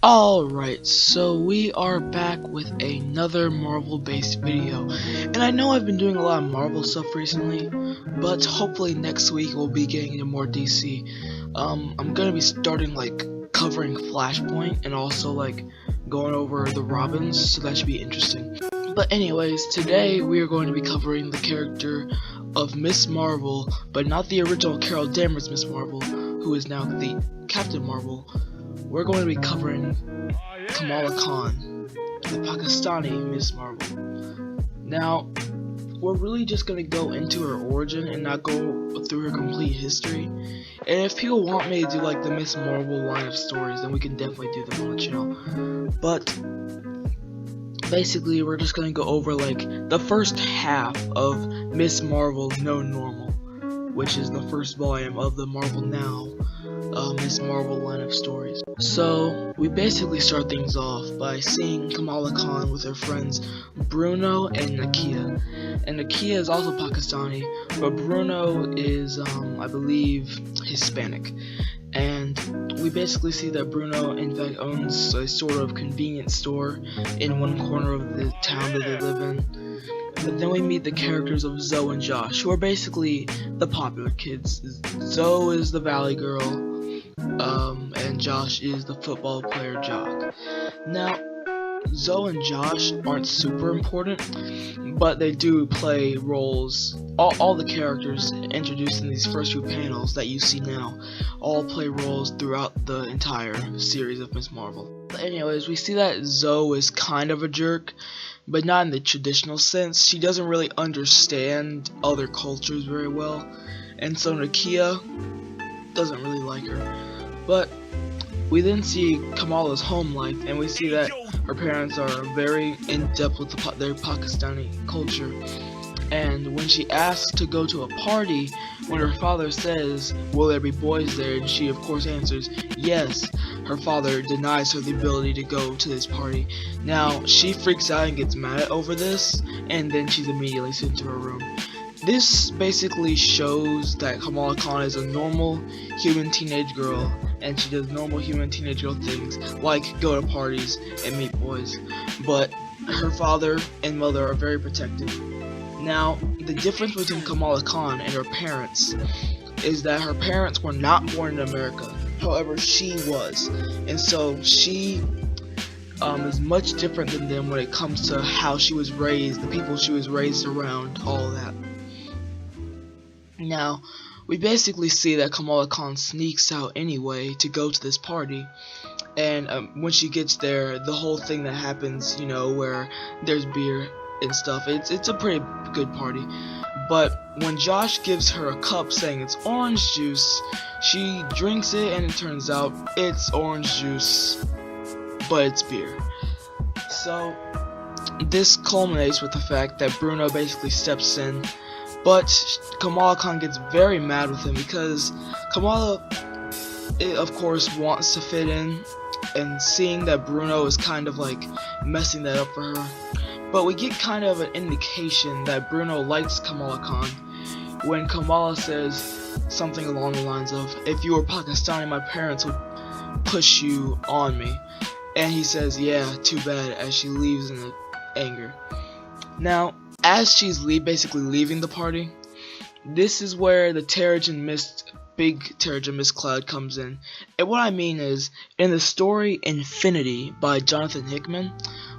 Alright, so we are back with another Marvel based video, and I know I've been doing a lot of Marvel stuff recently, but hopefully next week we'll be getting into more DC. I'm gonna be starting covering Flashpoint and also going over the Robins, so that should be interesting. But anyways, today we are going to be covering the character of Miss Marvel, but not the original Carol Danvers Miss Marvel, who is now the Captain Marvel. We're going to be covering Kamala Khan, the Pakistani Miss Marvel. Now, we're really just going to go into her origin and not go through her complete history. And if people want me to do the Miss Marvel line of stories, then we can definitely do them on the channel. But basically, we're just going to go over the first half of Miss Marvel No Normal, which is the first volume of the Marvel Now Miss Marvel line of stories. So we basically start things off by seeing Kamala Khan with her friends Bruno and Nakia. And Nakia is also Pakistani, but Bruno is I believe Hispanic. And we basically see that Bruno in fact owns a sort of convenience store in one corner of the town that they live in. But then we meet the characters of Zoe and Josh, who are basically the popular kids. Zoe is the valley girl, and Josh is the football player jock. Now, Zoe and Josh aren't super important, but they do play roles. All the characters introduced in these first few panels that you see now all play roles throughout the entire series of Miss Marvel. But anyways, we see that Zoe is kind of a jerk, but not in the traditional sense. She doesn't really understand other cultures very well, and so Nakia doesn't really like her. But we then see Kamala's home life, and we see that her parents are very in-depth with their Pakistani culture. And when she asks to go to a party, when her father says, "Will there be boys there?" and she of course answers yes, her father denies her the ability to go to this party. Now, she freaks out and gets mad over this, and then she's immediately sent to her room. This basically shows that Kamala Khan is a normal human teenage girl, and she does normal human teenage girl things like go to parties and meet boys. But her father and mother are very protective. Now, the difference between Kamala Khan and her parents is that her parents were not born in America. However, she was, and so she is much different than them when it comes to how she was raised, the people she was raised around, all of that. Now, we basically see that Kamala Khan sneaks out anyway to go to this party, and when she gets there, the whole thing that happens, where there's beer and stuff, it's a pretty good party. But when Josh gives her a cup saying it's orange juice, she drinks it, and it turns out it's orange juice, but it's beer. So this culminates with the fact that Bruno basically steps in, but Kamala Khan gets very mad with him because Kamala, of course, wants to fit in, and seeing that Bruno is kind of messing that up for her. But we get kind of an indication that Bruno likes Kamala Khan when Kamala says something along the lines of, "If you were Pakistani, my parents would push you on me." And he says, "Yeah, too bad," as she leaves in anger. Now, as she's basically leaving the party, this is where the big Terrigen Mist cloud comes in. And what I mean is, in the story Infinity by Jonathan Hickman,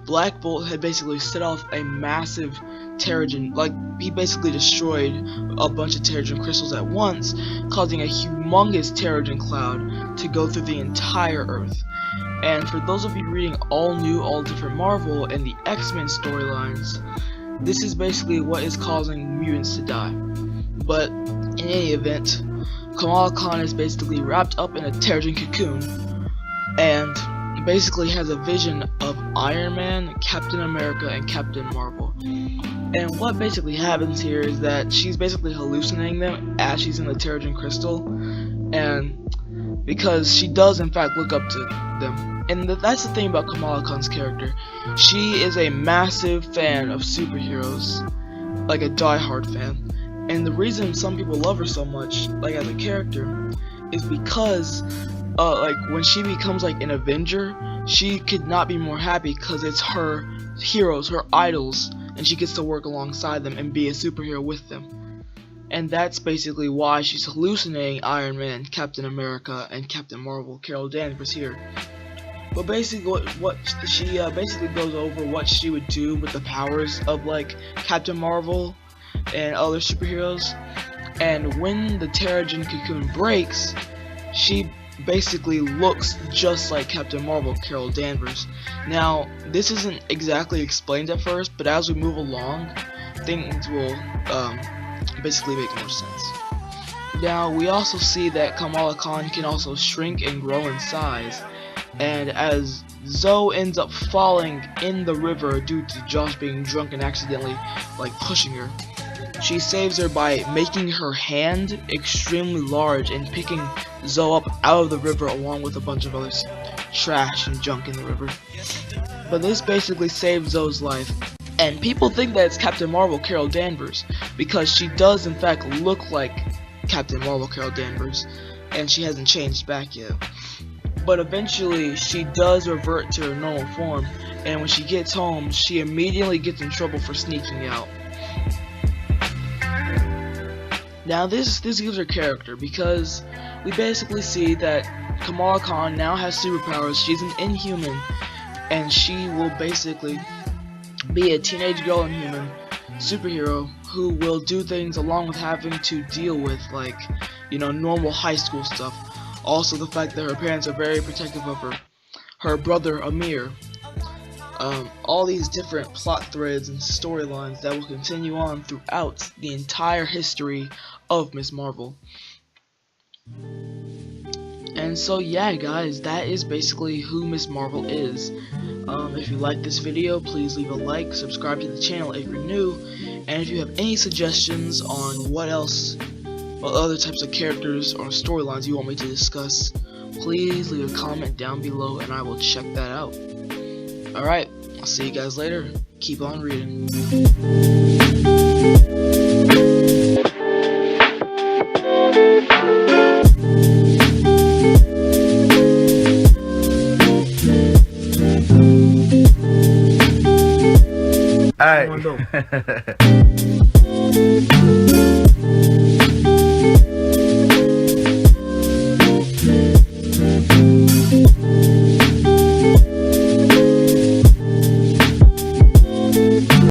Black Bolt had basically set off a massive Terrigen, he basically destroyed a bunch of Terrigen crystals at once, causing a humongous Terrigen cloud to go through the entire Earth. And for those of you reading All New, All Different Marvel and the X-Men storylines, this is basically what is causing mutants to die. But in any event, Kamala Khan is basically wrapped up in a Terrigen cocoon, and basically has a vision of Iron Man, Captain America, and Captain Marvel. And what basically happens here is that she's basically hallucinating them as she's in the Terrigen crystal, and because she does in fact look up to them. And that's the thing about Kamala Khan's character. She is a massive fan of superheroes, like a die-hard fan. And the reason some people love her so much, as a character, is because when she becomes an Avenger, she could not be more happy because it's her heroes, her idols, and she gets to work alongside them and be a superhero with them. And that's basically why she's hallucinating Iron Man, Captain America, and Captain Marvel, Carol Danvers here. But basically, what she basically goes over what she would do with the powers of like Captain Marvel and other superheroes. And when the Terrigen cocoon breaks, she basically looks just like Captain Marvel, Carol Danvers. Now, this isn't exactly explained at first, but as we move along, things will basically make more sense. Now, we also see that Kamala Khan can also shrink and grow in size, and as Zoe ends up falling in the river due to Josh being drunk and accidentally like pushing her, she saves her by making her hand extremely large and picking Zoe up out of the river along with a bunch of other trash and junk in the river. But this basically saves Zoe's life. And people think that it's Captain Marvel, Carol Danvers, because she does in fact look like Captain Marvel, Carol Danvers, and she hasn't changed back yet. But eventually she does revert to her normal form, and when she gets home, she immediately gets in trouble for sneaking out. Now this gives her character, because we basically see that Kamala Khan now has superpowers. She's an Inhuman, and she will basically be a teenage girl Inhuman superhero who will do things along with having to deal with, like, you know, normal high school stuff. Also the fact that her parents are very protective of her brother Amir. All these different plot threads and storylines that will continue on throughout the entire history of Ms. Marvel. And so yeah guys, that is basically who Ms. Marvel is. If you like this video, please leave a like, subscribe to the channel if you're new, and if you have any suggestions on what other types of characters or storylines you want me to discuss, please leave a comment down below and I will check that out. Alright, I'll see you guys later. Keep on reading. Alright.